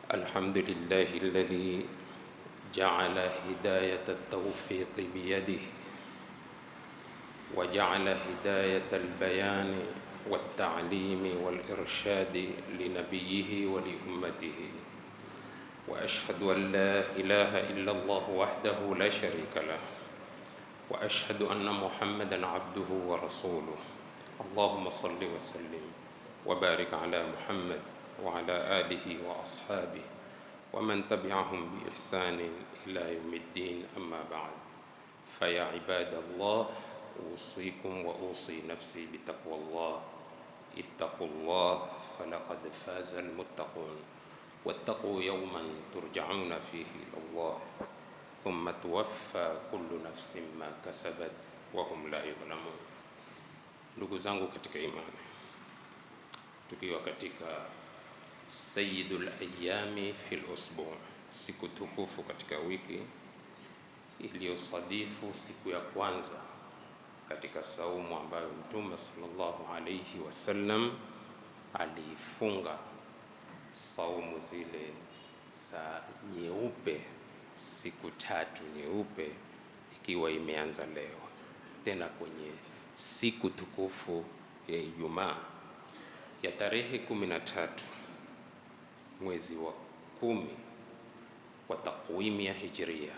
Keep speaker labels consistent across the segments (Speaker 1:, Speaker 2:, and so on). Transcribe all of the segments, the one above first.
Speaker 1: الحمد لله الذي جعل هداية التوفيق بيده، وجعل هداية البيان والتعليم والإرشاد لنبيه ولأمته. وأشهد أن لا إله إلا الله وحده لا شريك له، وأشهد أن محمدًا عبده ورسوله. اللهم صل وسلم وبارك على محمد وعلى آله وأصحابه ومن تبعهم بإحسان إلى يوم الدين. أما بعد، فيا عباد الله، أوصيكم وأوصي نفسي بتقوى الله. اتقوا الله فلقد فاز المتقون، واتقوا يوما ترجعون فيه إلى الله ثم توفى كل نفس ما كسبت وهم لا يظلمون. Ndugu zangu katika imani, tukiwa katika Sayyidul Ayyami fil Usbu', siku tukufu katika wiki iliyosadifu siku ya kwanza katika saumu ambayo Mtume sallallahu alayhi wasallam alifunga, saumu zile za nyeupe, siku tatu nyeupe, ikiwa imeanza leo tena kwenye siku tukufu ya Ijumaa ya tarehe 13 mwezi wa 10 wa takwimu ya Hijria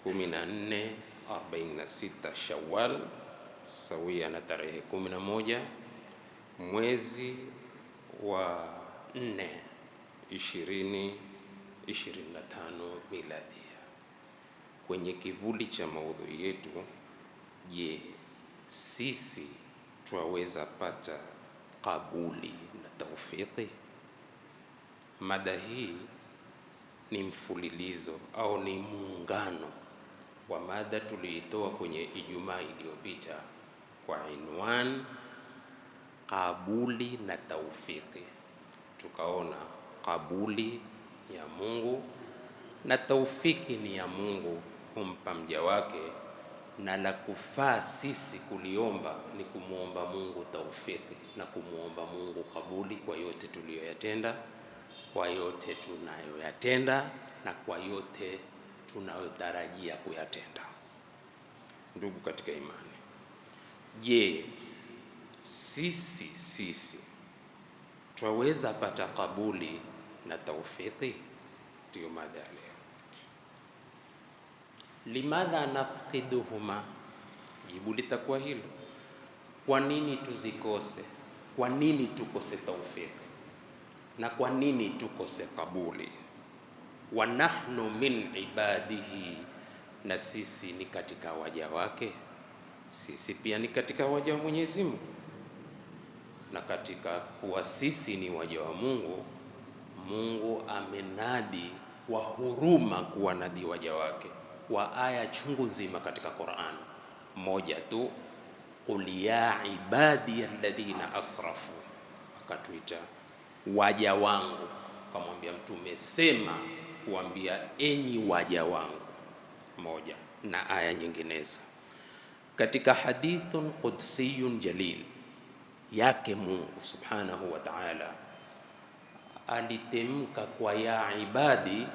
Speaker 1: 1446 Shawwal, sawia na tarehe 11 mwezi wa 4 2025 miladia. Kwenye kivuli cha maudhui yetu, je, sisi twaweza pata kabuli na taufiki? Mada hii ni mfululizo au ni muungano wa mada tuliitoa kwenye Ijumaa iliyopita kwa inwan kabuli na taufiki. Tukaona kabuli ya Mungu na taufiki ni ya Mungu humpa mja wake, na la kufaa sisi kuliomba ni kumuomba Mungu taufiki na kumuomba Mungu kabuli kwa yote tuliyoyatenda, kwa yote tunayoyatenda na kwa yote tunayotarajia kuyatenda. Ndugu katika imani, je, sisi twaweza pata kabuli na taufiki? Ndiyo mada ya leo. Limadha nafqiduhuma? Jibu litakuwa hilo. Kwa nini tuzikose? Kwa nini tukose taufiki? Na kwa nini tukose kabuli? Wa nahnu min ibadihi, na sisi ni katika waja wake. Sisi pia ni katika waja wa Mwenyezi Mungu, na katika kuwa sisi ni waja wa Mungu, Mungu amenadi wa huruma kuwanadi waja wake wa aya chungu nzima katika Qur'an. Moja tu, qul ya ibadi alladhina asrafu, akatuita waja wangu, akamwambia Mtume sema kuambia enyi waja wangu. Moja, na aya nyinginezo katika hadithun qudsiyun jalil yake Mungu subhanahu wa ta'ala alitemka kwa ya ibadi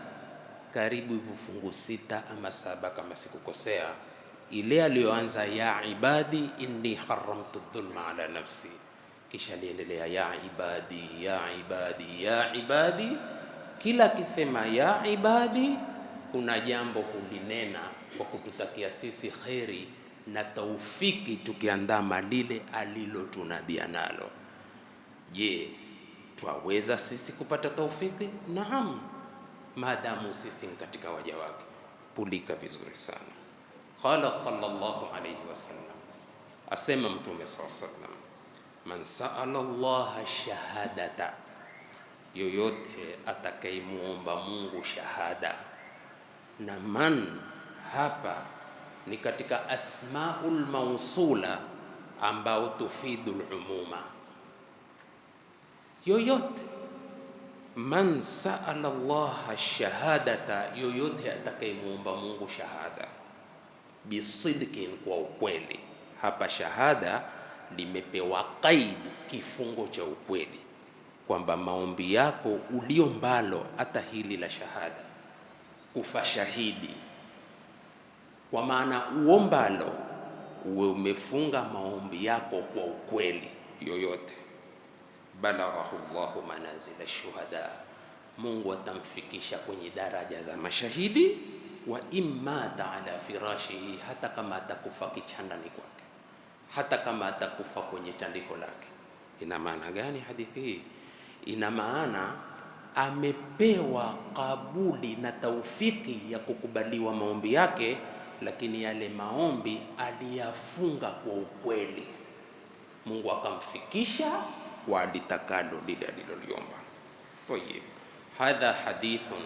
Speaker 1: karibu vifungu 6 ama 7 kama sikukosea. Ile aliyoanza ya ibadi inni haramtu dhulma ala nafsi, kisha aliendelea ya ibadi ya ibadi ya ibadi. Kila akisema ya ibadi kuna jambo kulinena kwa kututakia sisi kheri na taufiki, tukiandama lile alilotunadia nalo. Je, twaweza sisi kupata taufiki? Naam, maadamu sisi katika waja wake. Pulika vizuri sana. Qala sallallahu alayhi wasallam, asema Mtume sallallahu alayhi wasallam, man sa'ala Allah shahadata, yoyote atakayemuomba Mungu shahada. Na man hapa ni katika asmaul mausula ambao tufidul umuma. Yoyote, man sa'ala Allah shahadata, yoyote atakayemuomba Mungu shahada, bisidkin, kwa ukweli. Hapa shahada limepewa qaid, kifungo cha ukweli. kwamba maombi yako uliombalo, hata hili la shahada, kufa shahidi, kwa maana uombalo uwe umefunga maombi yako kwa ukweli yoyote, balaghahu Allahu manazila shuhada, Mungu atamfikisha kwenye daraja za mashahidi. Wa imata ala firashihi, hata kama atakufa kichandani kwake, hata kama atakufa kwenye tandiko lake. Ina maana gani hadithi hii? Ina maana amepewa kabuli na taufiki ya kukubaliwa maombi yake, lakini yale maombi aliyafunga kwa ukweli, Mungu akamfikisha kwa alitakalo lile aliloliomba. Tayib, hadha hadithun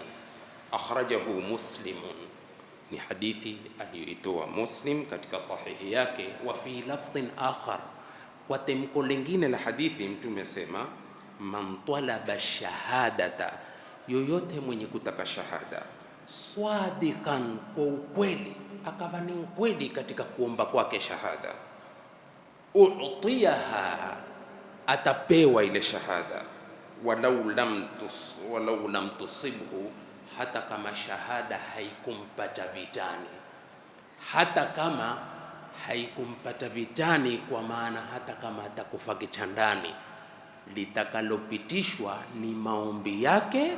Speaker 1: akhrajahu Muslimun, ni hadithi aliyoitoa Muslim katika sahihi yake. Wa fi lafdhin akhar, kwa temko lingine la hadithi Mtume asema, man talaba shahadata, yoyote mwenye kutaka shahada, swadikan, kwa ukweli, akawa ni ukweli katika kuomba kwake shahada, u'tiyaha, atapewa ile shahada, walau lam tusibhu, hata kama shahada haikumpata vitani, hata kama haikumpata vitani, kwa maana hata kama atakufa kitandani, litakalopitishwa ni maombi yake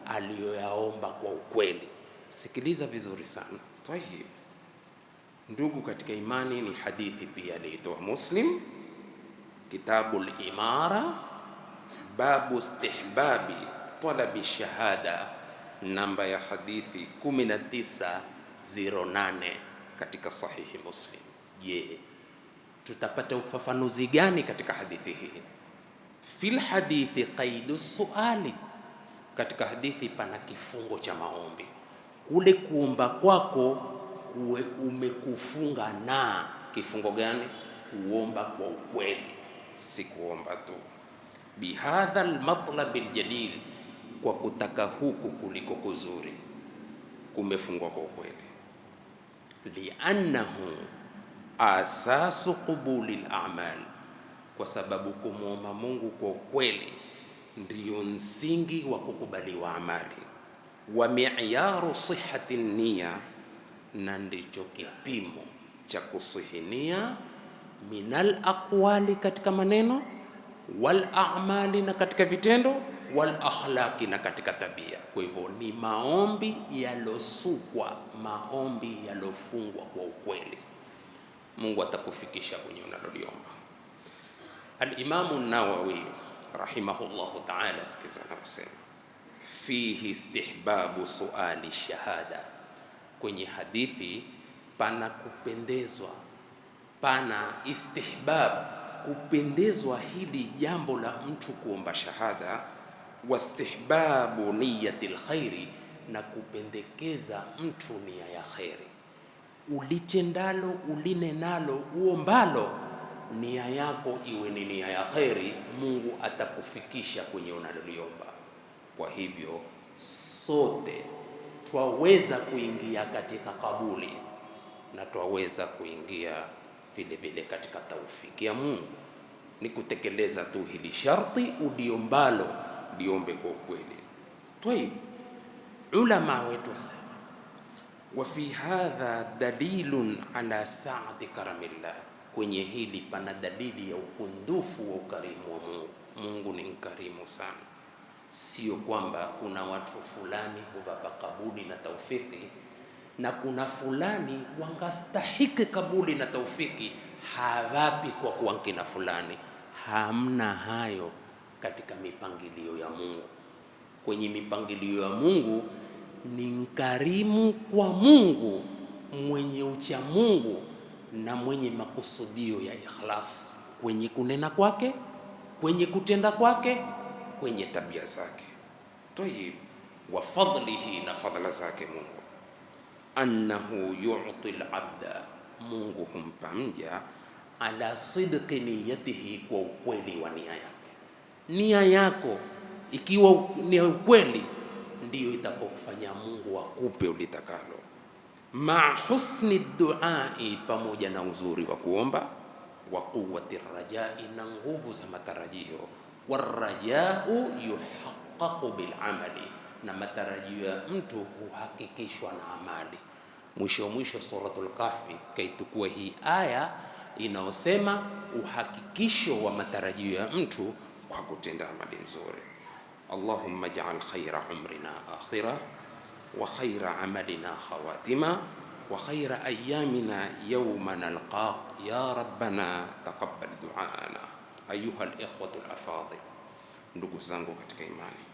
Speaker 1: aliyoyaomba kwa ukweli. Sikiliza vizuri sana. Tayib, ndugu katika imani, ni hadithi pia aliitoa Muslim, Kitabul Imara, babu istihbabi talabi shahada, namba ya hadithi 1908 katika sahihi Muslim. Je, tutapata ufafanuzi gani katika hadithi hii? Fil hadithi qaidu suali, katika hadithi pana kifungo cha maombi. Kule kuomba kwako kuwe umekufunga na kifungo gani? Kuomba kwa ukweli, si kuomba tu. Bihadha almatlab aljalil, kwa kutaka huku kuliko kuzuri, kumefungwa kwa ukweli. Liannahu asasu qubuli al-a'mal, kwa sababu kumwomba Mungu kwa ukweli ndiyo msingi wa kukubaliwa amali. Wa mi'yaru sihhati niyya, na ndicho kipimo cha kusihinia, minal aqwali, katika maneno, wal a'mali, na katika vitendo, wal akhlaqi, na katika tabia. Kwa hivyo ni maombi yalosukwa, maombi yalofungwa kwa ukweli, Mungu atakufikisha kwenye unaloliomba. Al-Imamu Nawawi rahimahullahu ta'ala, sikiza anasema, fihi istihbabu suali shahada, kwenye hadithi pana kupendezwa, pana istihbab, kupendezwa hili jambo la mtu kuomba shahada, wastihbabu niyatil khairi, na kupendekeza mtu nia ya khairi. Ulitendalo, ulinenalo, uombalo, nia yako iwe ni nia ya khairi, Mungu atakufikisha kwenye unaloliomba. Kwa hivyo sote twaweza kuingia katika kabuli na twaweza kuingia vile vile katika taufiki ya Mungu. Ni kutekeleza tu hili sharti, uliombalo liombe kwa ukweli. Tayib, ulama wetu wasema, wa fi hadha dalilun ala sa'ati karamillah, kwenye hili pana dalili ya ukundufu wa ukarimu wa Mungu. Mungu ni mkarimu sana, sio kwamba kuna watu fulani huvapa kabuli na taufiki na kuna fulani wangastahiki kabuli na taufiki hawapi kwa kuwankina fulani. Hamna hayo katika mipangilio ya Mungu. Kwenye mipangilio ya Mungu ni mkarimu kwa Mungu, mwenye ucha Mungu na mwenye makusudio ya ikhlas, kwenye kunena kwake, kwenye kutenda kwake, kwenye tabia zake. Tayib, wa fadlihi, na fadla zake Mungu, annahu yu'ti al-abda, Mungu humpa mja, ala sidqi niyatihi, kwa ukweli wa nia yake. Nia yako ikiwa ni ukweli, ndiyo itakokufanya Mungu akupe ulitakalo. Ma husni duai, pamoja na uzuri wa kuomba, wa quwwati rajai, na nguvu za matarajio, warajau yuhaqqaqu bil amali, na matarajio ya mtu huhakikishwa na amali. Mwisho Suratul Kahfi kaitukua hii aya inaosema uhakikisho wa matarajio ya mtu kwa kutenda amali nzuri. Allahumma ij'al khaira umrina akhira wa khaira amalina khawatima wa khaira ayyamina yawma nalqaq ya rabbana taqabbal du'ana. Ayuha al-ikhwatu al-afadhil, ndugu zangu katika imani,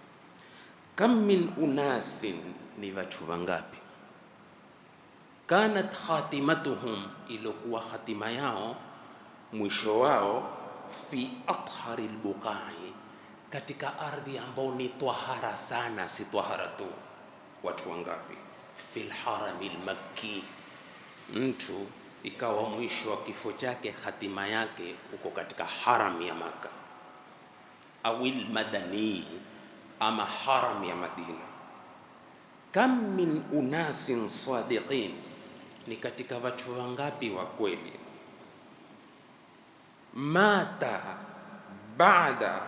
Speaker 1: kam min unasin, ni watu wangapi, kanat khatimatuhum, ilokuwa khatima yao mwisho wao, fi athari al-buqai, katika ardhi ambao ni tahara sana, si tahara tu. Watu wangapi? Fil harami al-makki, mtu ikawa mwisho wa kifo chake hatima yake uko katika haram ya Maka, awil madani, ama haram ya Madina. Kam min unasin sadiqin, ni katika watu wangapi wa kweli, mata baada,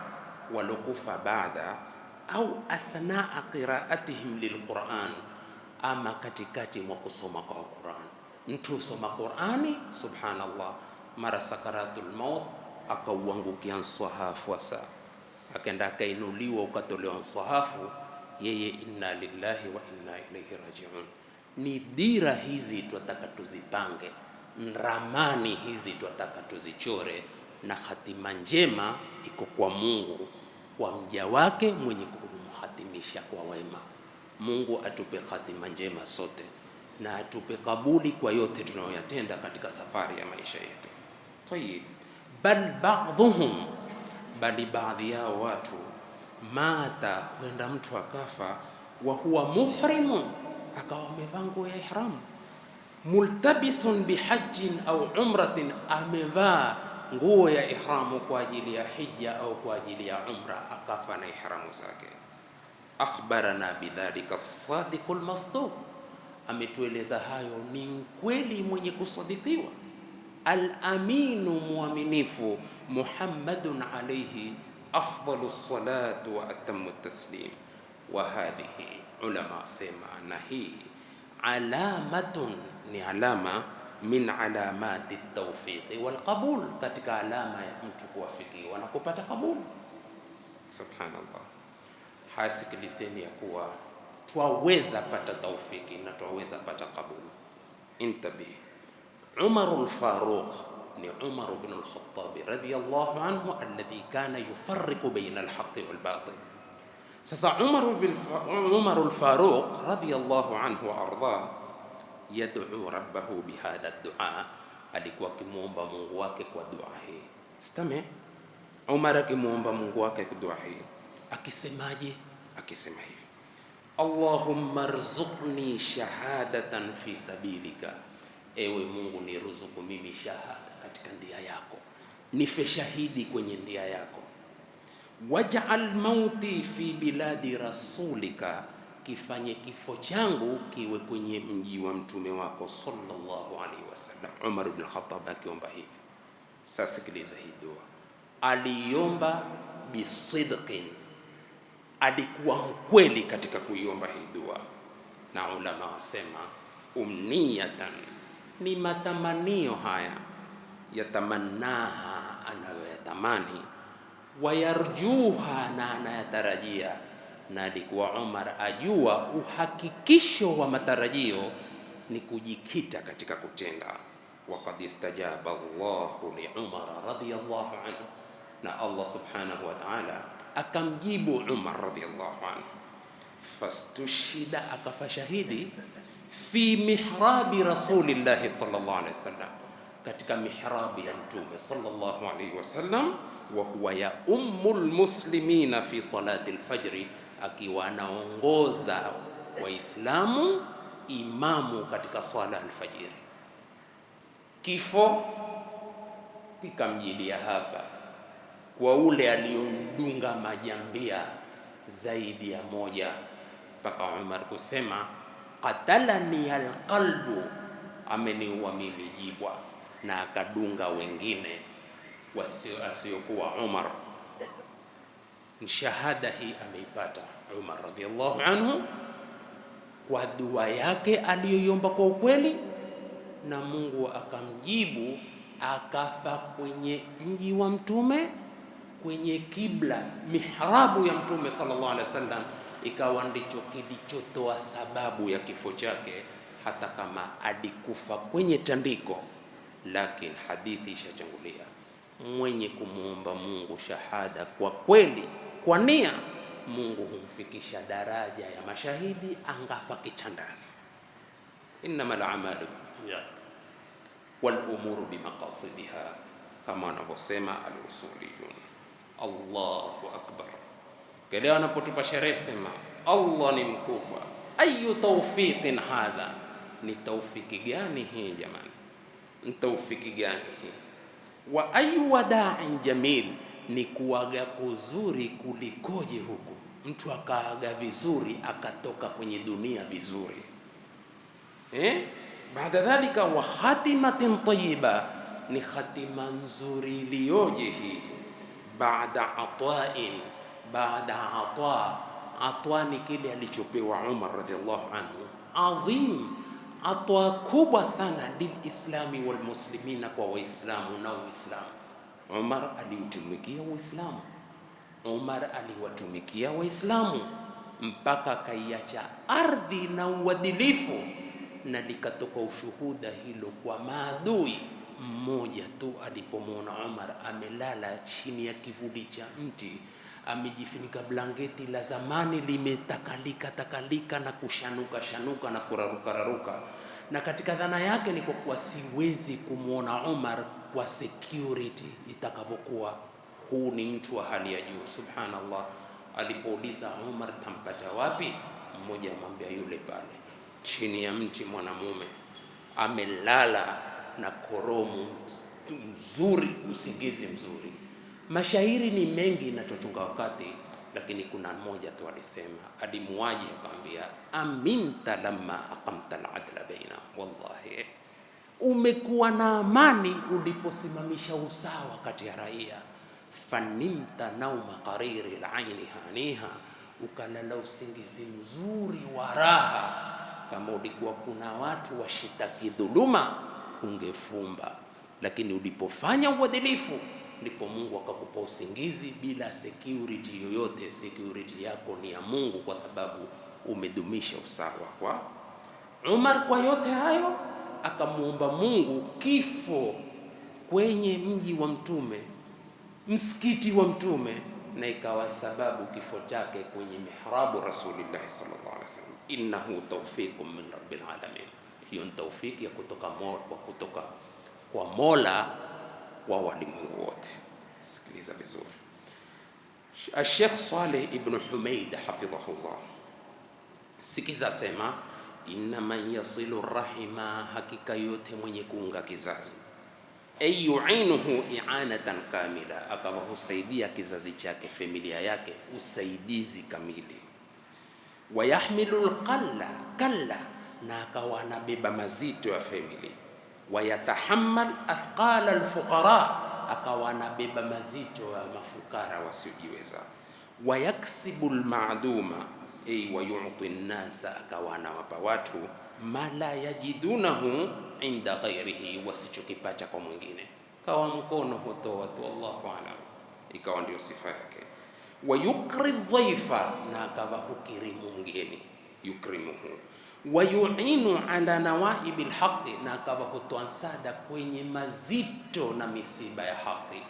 Speaker 1: walokufa baada, au athnaa qiraatihim lilquran, ama katikati mwa kusoma kwa Quran. Mtu soma Qurani, subhanallah, mara sakaratul maut akauangukia mswahafu wasa, akaenda akainuliwa, ukatolewa mswahafu, yeye inna lillahi wa inna ilaihi rajiun. Ni dira hizi twataka tuzipange, ramani hizi twataka tuzichore, na hatima njema iko kwa Mungu, kwa mja wake mwenye kumhatimisha kwa wema. Mungu atupe hatima njema sote, na atupe kabuli kwa yote tunayoyatenda katika safari ya maisha yetu. Tayyib, bal ba'dhum, bali baadhi yao watu, mata, huenda mtu akafa, wa huwa muhrimun, akawa amevaa nguo ya ihram, multabisun bihajjin au umratin, amevaa nguo ya ihramu kwa ajili ya hija au kwa ajili ya umra, akafa na ihramu zake. Akhbarana bidhalika as-sadiqul masduq, ametueleza hayo ni mkweli mwenye kusadikiwa, al-aminu, muaminifu, Muhammadun alayhi afdalu salatu wa atammu taslim. Wa hadhihi, ulama sema, na hii alamatun, ni alama min alamati tawfiqi wal qabul, katika alama ya mtu kuwafikiwa na kupata kabul. Subhanallah, hasikilizeni ya kuwa twaweza pata taufiki na twaweza pata kabul. Intabi, Umar al-Faruq, ni Umar ibn al-Khattab radiyallahu anhu, alladhi kana yufarriqu bayna al-haqqi wal batil. Sasa Umar al-Faruq radiyallahu anhu wa ardhah, yad'u rabbahu bihadha ad-du'a, alikuwa akimuomba Mungu wake kwa dua hii. Stame, Umar akimuomba Mungu wake kwa dua hii, akisemaje? Akisema hivi: Allahumma rzuqni shahadatan fi sabilika, ewe Mungu niruzuku mimi shahada katika ndia yako, nife shahidi kwenye ndia yako. Waj'al mauti fi biladi rasulika, kifanye kifo changu kiwe kwenye mji wa mtume wako sallallahu alaihi wasallam. Umar ibn Khattab akiomba hivi. Sasa sikiliza hii dua, aliomba bisidqin, alikuwa mkweli katika kuiomba hii dua, na ulama wasema umniyatan, ni matamanio haya, yatamannaha, anayoyatamani, wayarjuha, na anayatarajia. Na alikuwa Umar ajua uhakikisho wa matarajio ni kujikita katika kutenda. Waqad istajaba Allahu li Umar radiyallahu anhu, na Allah subhanahu wa ta'ala akamjibu Umar radiyallahu anhu. Fastushhida, akafa shahidi, fi mihrabi rasulillahi sallallahu alaihi wasallam, katika mihrabi ya mtume sallallahu alaihi wasallam, wa huwa ya ummul muslimina fi salati alfajri, akiwa anaongoza Waislamu, imamu katika swala alfajiri. Kifo kikamjilia hapa kwa ule aliyomdunga majambia zaidi ya moja, mpaka Umar kusema qatalani alqalbu, ameniua mimi jibwa, na akadunga wengine asiokuwa Umar. Shahada hii ameipata Umar radhiallahu anhu kwa dua yake aliyoiomba kwa ukweli, na Mungu akamjibu, akafa kwenye mji wa Mtume, kwenye kibla, mihrabu ya Mtume sallallahu alaihi wasallam, ikawa ndicho kilichotoa sababu ya kifo chake, hata kama alikufa kwenye tandiko. Lakini hadithi ishachangulia, mwenye kumuomba Mungu shahada kwa kweli, kwa nia, Mungu humfikisha daraja ya mashahidi angafa kitandani. Innamal a'malu binniyat wal umuru bimaqasidiha, kama wanavyosema al-usuliyun. Allahu akbar. Kile wanapotupa sherehe sema Allah ni mkubwa. Ayu tawfiqin hadha, ni tawfiki gani hii jamani? Ni tawfiki gani hii? Wa ayu wada'in jamil, ni kuaga kuzuri kulikoje huku, mtu akaaga vizuri akatoka kwenye dunia vizuri. Baada dhalika wa khatimatin tayyiba, ni khatima nzuri iliyoje hii. Baada ata'in, baada ata ni kile alichopewa Umar radhiallahu anhu, adhim, ata kubwa sana lilislami walmuslimina, kwa waislamu na uislamu. Umar aliutumikia Uislamu, Umar aliwatumikia Waislamu mpaka kaiacha ardhi na uadilifu, na likatoka ushuhuda hilo kwa maadui. Mmoja tu alipomwona Umar amelala chini ya kivuli cha mti, amejifunika blanketi la zamani limetakalika na kushanuka na kuraruka, na katika dhana yake ni kwa kuwa siwezi kumwona Umar kwa security itakavyokuwa, huu ni mtu wa hali ya juu. Subhanallah, alipouliza Umar tampata wapi, mmoja amwambia yule pale chini ya mti, mwanamume amelala na koromu mzuri, usingizi mzuri. Mashairi ni mengi na tutunga wakati, lakini kuna mmoja tu alisema, alimuaji akamwambia, aminta lamma aqamta al-adla baina, wallahi umekuwa na amani uliposimamisha usawa kati ya raia. Fanimta nauma qariri al-aini haniha, ukalala usingizi mzuri wa raha. Kama ulikuwa kuna watu washitaki dhuluma ungefumba, lakini ulipofanya uadilifu ndipo Mungu akakupa usingizi bila security yoyote. Security yako ni ya Mungu, kwa sababu umedumisha usawa. Kwa Umar, kwa yote hayo akamuomba Mungu kifo kwenye mji wa Mtume, msikiti wa Mtume, na ikawa sababu kifo chake kwenye mihrabu Rasulillah sallallahu alaihi wasallam. Innahu tawfiqun min rabbil alamin, hiyo ni tawfiki ya kutoka kwa Mola wa walimwengu wote. Sikiliza vizuri, Sheikh Saleh ibn Humaid hafidhahullah, sikiza sema, inna man yasilu rahima, hakika yote mwenye kuunga kizazi, ay yu'inuhu i'anatan kamila, akawa husaidia kizazi chake, familia yake, usaidizi kamili. Wa yahmilu kalla, na akawa anabeba mazito ya family. Wa yatahammal athqala alfuqara, akawa anabeba mazito ya mafukara wasiojiweza. Wa yaksibu almaduma, ay wa yu'ti an-nasa, akawa anawapa watu ma la yajidunahu inda ghairihi, wasichokipata kwa mwingine. Kawa mkono hutoa tu, Allahu a'lam, ikawa ndio sifa yake. Wa yukri dhaifa, na akawa hukirimu mgeni, yukrimuhu. Wa yu'inu ala nawaibi alhaqi, na akawa hutoa msaada kwenye mazito na misiba ya haki,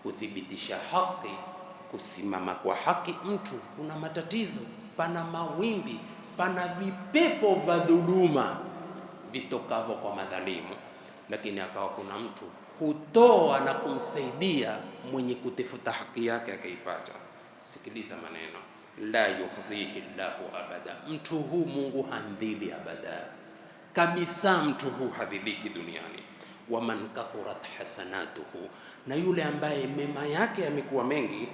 Speaker 1: kuthibitisha haki, kusimama kwa haki. Mtu kuna matatizo, pana mawimbi, pana vipepo vya dhuluma vitokavyo kwa madhalimu, lakini akawa kuna mtu hutoa na kumsaidia mwenye kutafuta haki yake akaipata. Sikiliza maneno, la yukhzihi Allahu abada, mtu huu Mungu handhili abada kabisa, mtu huu hadhiliki duniani. Wa man kathurat hasanatuhu, na yule ambaye mema yake yamekuwa mengi,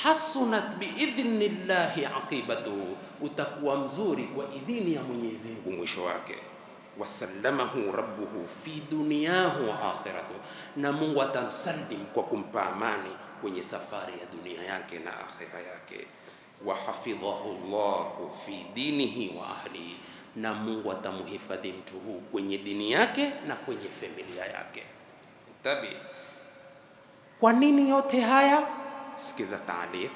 Speaker 1: hasunat biidhnillahi aqibatuhu, utakuwa mzuri kwa idhini ya Mwenyezi Mungu mwisho wake. Wasallamahu rabbuhu fi dunyahu wa akhiratuhu, na Mungu atamsalim kwa kumpa amani kwenye safari ya dunia yake na akhira yake. Wa hafidhahu Allahu fi dinihi wa ahlihi, na Mungu atamhifadhi mtu huu kwenye dini yake na kwenye familia yake. Tabi, kwa nini yote haya? Sikiza taaliq.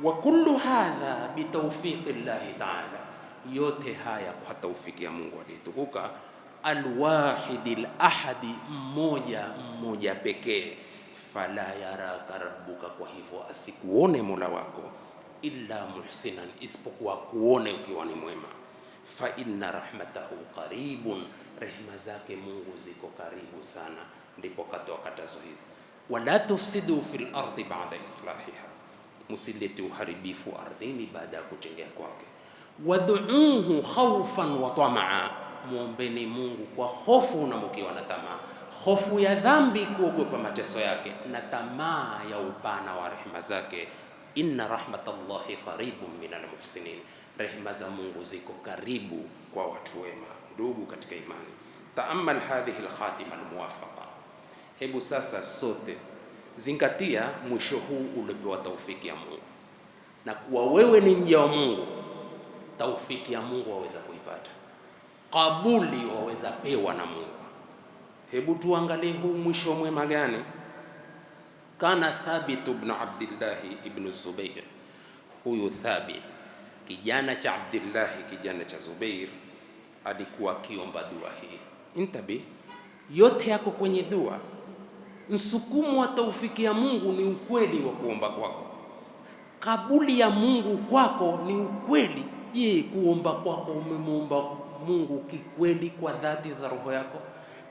Speaker 1: Wa kullu hadha bitawfiqi llahi ta'ala, yote haya kwa taufiki ya Mungu aliyetukuka, alwahidil ahadi, mmoja pekee. Fala yaraka rabbuka, kwa hivyo asikuone Mola wako, illa muhsinan, isipokuwa kuone ukiwa ni mwema. Fa inna rahmatahu qaribun, rehema zake Mungu ziko karibu sana. Ndipo katoa katazo hizi, wala tufsidu fil ardi ba'da islahiha, musilete uharibifu ardhini baada ya kutengea kwake. Wad'uuhu khawfan wa tamaa, muombeni Mungu kwa hofu na mkiwa na tamaa. Hofu ya dhambi, kuogopa mateso yake, na tamaa ya upana wa rehema zake. Inna rahmatallahi qaribun minal muhsinin, rehema za Mungu ziko karibu kwa watu wema. Ndugu katika imani, taamal hadhihi alkhatima almuwafaqa. Hebu sasa sote zingatia mwisho huu uliopewa taufiki ya Mungu, na kuwa wewe ni mja wa Mungu, taufiki ya Mungu waweza kuipata, kabuli waweza pewa na Mungu. Hebu tuangalie huu mwisho mwema gani? Kana Thabit ibn Abdullah ibn Zubair, huyu Thabit kijana cha Abdullah kijana cha Zubair, alikuwa akiomba dua hii. Intabi, yote yako kwenye dua. Msukumo wa taufiki ya Mungu ni ukweli wa kuomba kwako, kabuli ya Mungu kwako ni ukweli. Je, kuomba kwako umemuomba Mungu kikweli kwa dhati za roho yako?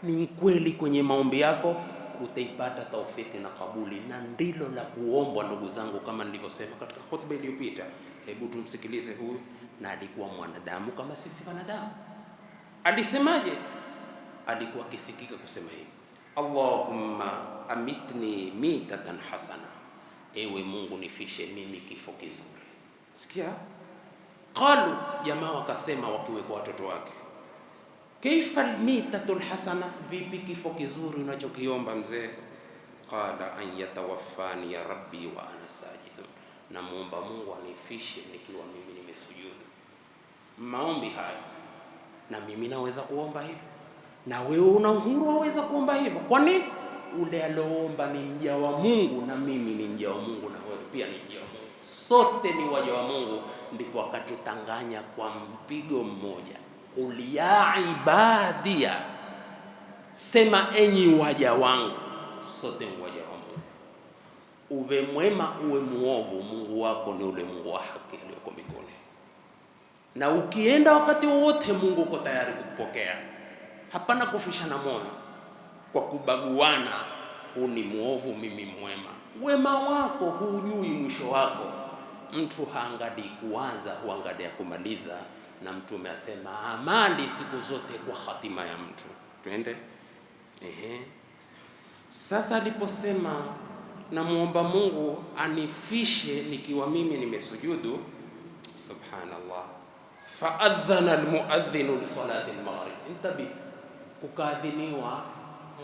Speaker 1: Ni kweli kwenye maombi yako, utaipata taufiki na kabuli, na ndilo la kuombwa ndugu zangu, kama nilivyosema katika khutba iliyopita. Hebu tumsikilize huyu, na alikuwa mwanadamu kama sisi wanadamu. Alisemaje? Alikuwa akisikika kusema hivi, Allahumma amitni mitatan hasana, ewe Mungu nifishe mimi kifo kizuri. Sikia, qalu, jamaa wakasema wakiwekwa watoto wake, kaifa almitatul hasana, vipi kifo kizuri unachokiomba mzee? Qala an yatawaffani ya rabbi wa ana sajid, na muomba Mungu anifishe nikiwa mimi nimesujudu. Maombi haya, na mimi naweza kuomba hivyo, na wewe una uhuru waweza kuomba hivyo. Kwa nini? Ule aloomba ni mja wa Mungu, na mimi ni mja wa Mungu, na wewe pia ni mja wa Mungu. Sote ni waja wa Mungu. Ndipo akatutanganya kwa mpigo mmoja, qul ya ibadia, sema enyi waja wangu. Sote ni waja wa Mungu. Uwe mwema uwe muovu, Mungu wako ni ule Mungu wa haki aliyoko mbinguni, na ukienda wakati wote Mungu uko tayari kukupokea. Hapana kufishana moyo kwa kubaguana, huu ni muovu mimi mwema. Wema wako hujui mwisho wako. Mtu haangalii kuanza, huangalia kumaliza, na Mtume asema amali siku zote kwa hatima ya mtu. Twende. Sasa aliposema namuomba Mungu anifishe nikiwa mimi nimesujudu, subhanallah, faadhana almuadhdhinu li salati almaghrib. Intabi, kukaadhiniwa,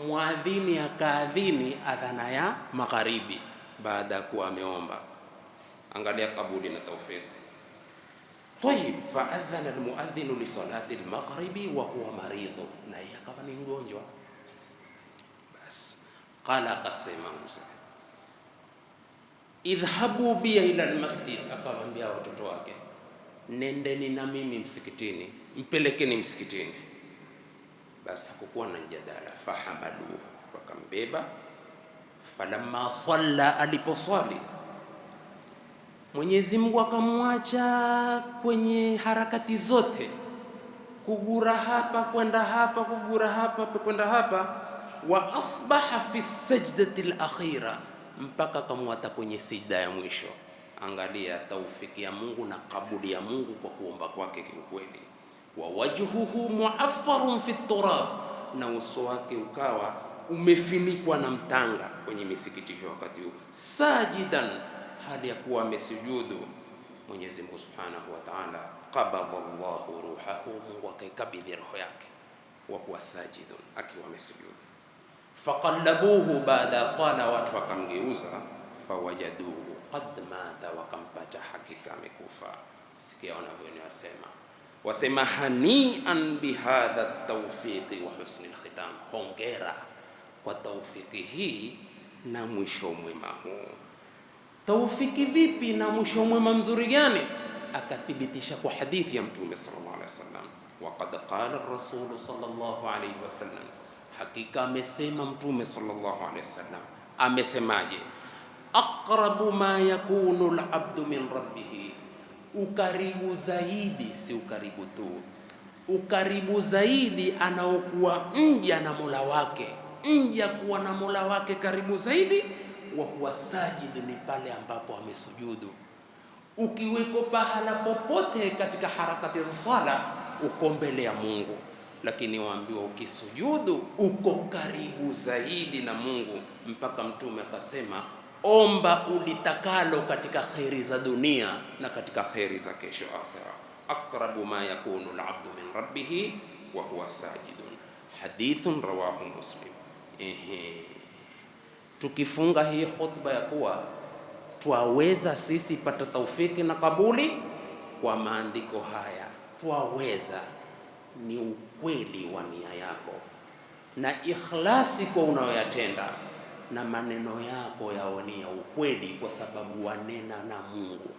Speaker 1: muadhini akaadhini adhana ya magharibi baada ya kuwa ameomba. Angalia kabuli na taufiki. Tayib, faadhana almuadhdhinu li salati almaghribi wa huwa maridhu, na yeye akawa ni mgonjwa. Bas qala, akasema Musa, idhhabu biya ila almasjid, akawaambia watoto wake, nendeni na mimi msikitini, mpelekeni msikitini. Basi hakukuwa na mjadala, fahamaluhu, wakambeba. Falamma salla, aliposwali, Mwenyezi Mungu akamwacha kwenye harakati zote, kugura hapa kwenda hapa, kugura hapa kwenda hapa. Wa asbaha fi sajdati al-akhira, mpaka kamwata kwenye sijda ya mwisho. Angalia taufiki ya Mungu na kabuli ya Mungu kwa kuomba kwake kiukweli. Wa wajhuhu muaffarun fi turab, na uso wake ukawa umefinikwa na mtanga kwenye misikiti wakati huu. Sajidan, hali ya kuwa amesujudu. Mwenyezi Mungu Subhanahu wa Ta'ala, qabadha Allahu ruhahu, Mungu akaikabidhi roho yake, wa huwa sajidun, akiwa amesujudu. Faqallabuhu, baada sala watu wakamgeuza. fawajaduhu qad mata, wakampata hakika amekufa. Sikia wanavyosema, wasema hanian bihadha tawfiqi wa husni alkhitam, hongera kwa taufiki hii na mwisho mwema huu. Taufiki vipi na mwisho mwema mzuri gani? Akathibitisha kwa hadithi ya Mtume sallallahu alaihi wasallam, waqad qala ar-rasul sallallahu alaihi wasallam, hakika amesema Mtume sallallahu alaihi wasallam. Amesemaje? aqrabu ma yakunu al-abdu min rabbih, ukaribu zaidi, si ukaribu tu, ukaribu zaidi anaokuwa mja na Mola wake, mja kuwa na Mola wake karibu zaidi, wa huwa sajid, ni pale ambapo amesujudu. Ukiweko pahala popote katika harakati za sala uko mbele ya Mungu, lakini waambiwa ukisujudu uko karibu zaidi na Mungu, mpaka Mtume akasema omba ulitakalo katika khairi za dunia na katika khairi za kesho akhira. Aqrabu ma yakunu al-abdu min rabbih wa huwa sajidun, hadithun rawahu Muslim. Tukifunga hii khutba ya kuwa twaweza sisi pata taufiki na kabuli kwa maandiko haya, twaweza ni ukweli wa nia yako na ikhlasi kwa unayoyatenda, na maneno yako yaonia ukweli kwa sababu wanena na Mungu,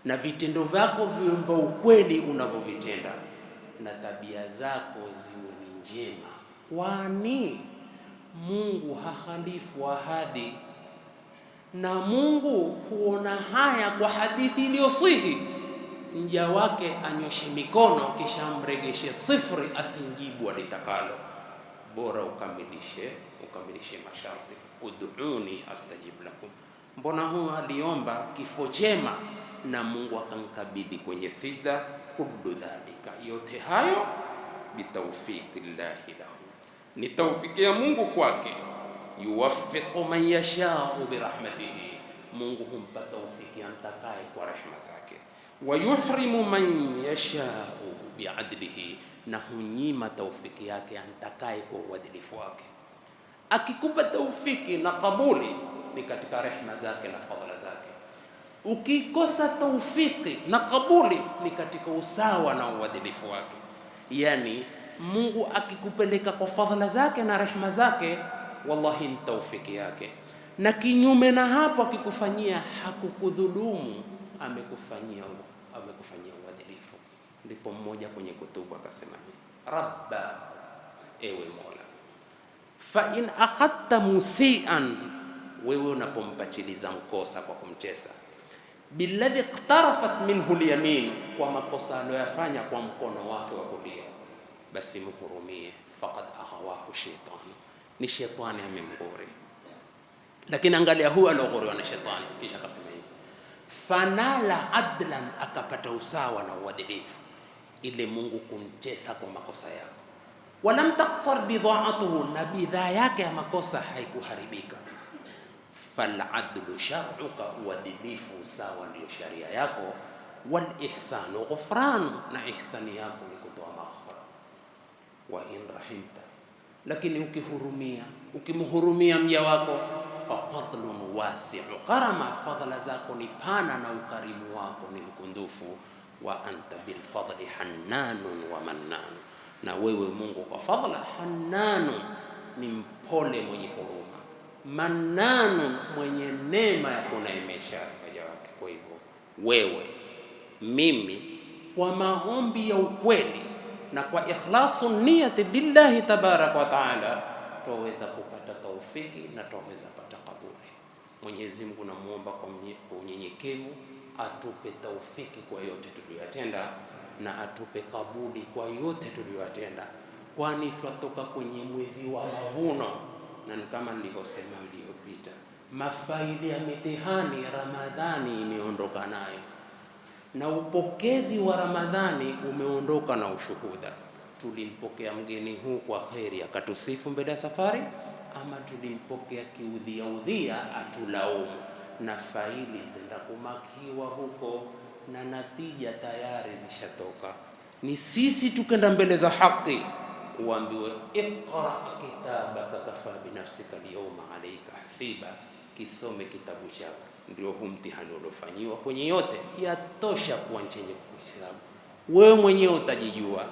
Speaker 1: na vitendo vyako viwe ukweli unavyovitenda, na tabia zako ziwe ni njema, kwani Mungu hakhalifu ahadi, na Mungu huona haya kwa hadithi iliyosihi, mja wake anyoshe mikono kisha amregeshe sifuri, asinjibu alitakalo. Bora ukamilishe masharti, ud'uni astajib lakum. Mbona huyu aliomba kifo chema na Mungu akankabidhi kwenye sida? Kullu dhalika, yote hayo bitawfiki llahi lahu, ni taufiki ya Mungu kwake. Yuwaffiqu man yashau birahmatihi, Mungu humpa taufiki antakaye kwa rehema zake. Wa yuhrimu man yashau biadlihi, na hunyima taufiki yake antakaye kwa uadilifu wake. Akikupa taufiki na kabuli ni katika rehema zake na fadhila zake. Ukikosa taufiki na kabuli ni katika usawa na uadilifu wake. Yani Mungu akikupeleka kwa fadhila zake na rehema zake, wallahi ni taufiki yake, na kinyume na hapo akikufanyia hakukudhulumu, amekufanyia uadilifu. Ndipo mmoja kwenye kutubu akasema, Rabba, ewe Mola, fa in akhadta musian, wewe unapompachiliza mkosa kwa kumchesa, billadhi iqtarafat minhu alyamin, kwa makosa aliyoyafanya kwa mkono wake wa kulia, basi mhurumie. Faqad aghawahu shaytan, ni shetani amemghuri. Lakini angalia huyu alioghuriwa na shetani, kisha akasema hivi, fanala adlan, akapata usawa na uadilifu, ile Mungu kumtesa kwa makosa yako. Walam taksar bidhaatuhu, na bidhaa yake ya makosa haikuharibika. Faladlu shar'uka, uadilifu usawa ndio sharia yako. Wal ihsanu ghufran, na ihsani yako ni kutoa maghfira. Wa in rahimta, lakini ukimhurumia mja wako, fa fadlun wasi'u karama, fadhila zako ni pana na ukarimu wako ni mkundufu. Wa anta bil fadli hannanun wa mannan, na wewe Mungu kwa fadhila, hannanun ni mpole mwenye huruma, mannanun mwenye neema ya kunaimesha waja wake. Kwa hivyo wewe, mimi, kwa maombi ya ukweli na kwa ikhlasu niyati billahi tabaraka wa taala, tuweza kupata taufiki na tuweza pata kabuli. Mwenyezi Mungu namuomba kwa unyenyekevu atupe taufiki kwa yote tuliyotenda, na atupe kabuli kwa yote tuliyotenda, kwani twatoka kwenye mwezi wa mavuno, na kama nilivyosema iliyopita, mafaili ya mitihani Ramadhani imeondoka nayo, na upokezi wa Ramadhani umeondoka na ushuhuda. Tulimpokea mgeni huu kwa kheri akatusifu mbele ya safari, ama tulimpokea kiudhia atulaumu, na faili zenda kumakiwa huko na natija tayari zishatoka. Ni sisi tukenda mbele za haki uambiwe, iqra kitabaka kafa binafsika alyawma alayka hasiba, kisome kitabu chako. Ndio huu mtihani uliofanyiwa kwenye yote, yatosha kuwa chenye kuhesabu. Wewe mwenyewe utajijua,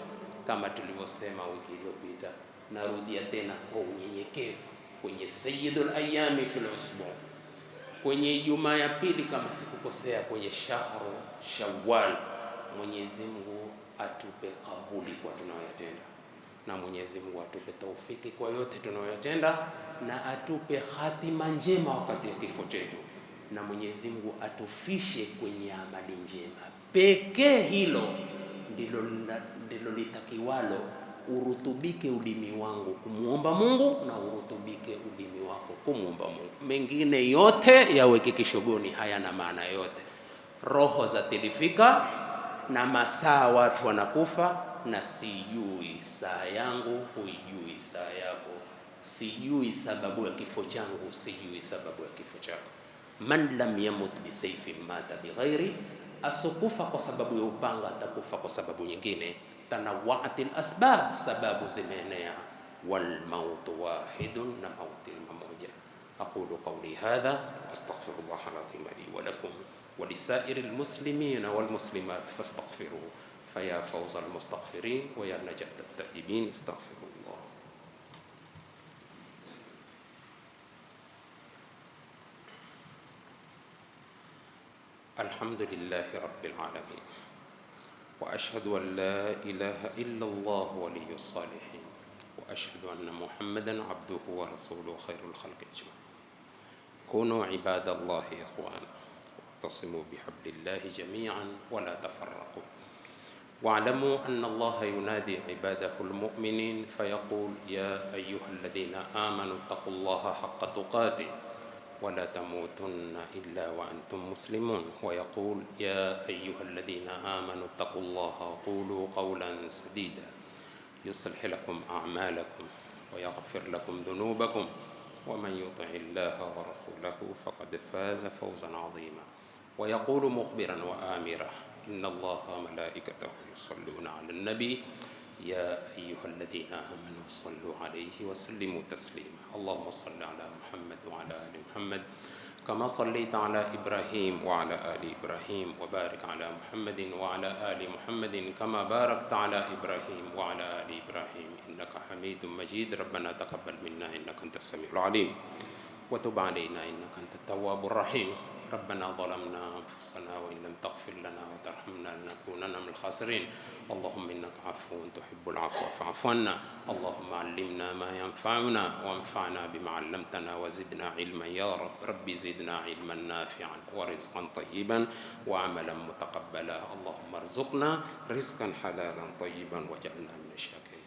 Speaker 1: kama tulivyosema wiki iliyopita. Narudia tena kwa unyenyekevu, kwenye sayyidul ayami fil usbu, kwenye Ijumaa ya pili kama sikukosea, kwenye shahru Shawwal, Mwenyezi Mungu atupe kabuli kwa tunayoyatenda, na Mwenyezi Mungu atupe taufiki kwa yote tunayoyatenda, na atupe hatima njema wakati wa kifo chetu, na Mwenyezi Mungu atufishe kwenye amali njema pekee. Hilo ndilo litakiwalo urutubike ulimi wangu kumuomba Mungu, na urutubike ulimi wako kumuomba Mungu. Mengine yote yaweke kishogoni, hayana maana yote. Roho zatilifika na masaa watu wanakufa, na sijui saa yangu, huijui saa yako, sijui sababu ya kifo changu, sijui sababu ya kifo chako. Man lam yamut bisayfin mata bighairi, asokufa kwa sababu ya upanga atakufa kwa sababu nyingine. Tanawwa'atil asbab, sababu zimeenea. Wal mautu wahidun, na mauti mmoja. Aqulu qawli hadha astaghfirullah al-azim li wa lakum wa lisairil muslimin wal muslimat fastaghfiruhu faya fawzal mustaghfirin wa ya najat at-ta'ibin. Astaghfirullah. Alhamdulillahi rabbil alamin, wa ashhadu an la ilaha illa Allah waliyyus salihin, wa ashhadu anna Muhammadan abduhu wa rasuluhu khairul khalqi ajma'in. Kunu ibadallahi ikhwana, wa'tasimu bihablillahi jami'an wa la tafarraqu. Wa'lamu anna Allah yunadi ibadahu almu'minin fayaqul ya ayyuhalladhina amanu taqullaha haqqa tuqatih ولا تموتن إلا وأنتم مسلمون. ويقول يا أيها الذين آمنوا اتقوا الله وقولوا قولا سديدا يصلح لكم أعمالكم ويغفر لكم ذنوبكم ومن يطع الله ورسوله فقد فاز فوزا عظيما. ويقول مخبرا وآمرا إن الله وملائكته يصلون على النبي يا أيها الذين آمنوا صلوا عليه وسلموا تسليما. اللهم صل على محمد وعلى آل محمد كما صليت على إبراهيم وعلى آل إبراهيم، وبارك على محمد وعلى آل محمد كما باركت على إبراهيم وعلى آل إبراهيم إنك حميد مجيد. ربنا تقبل منا إنك أنت السميع العليم وتب علينا إنك أنت التواب الرحيم. ربنا ظلمنا أنفسنا وإن لم تغفر لنا وترحمنا لنكونن من الخاسرين. اللهم إنك عفو تحب العفو فاعف عنا. اللهم علمنا ما ينفعنا وانفعنا بما علمتنا وزدنا علما يا رب. ربي زدنا علما نافعا ورزقا طيبا وعملا متقبلا. اللهم ارزقنا رزقا حلالا طيبا واجعلنا من الشاكرين.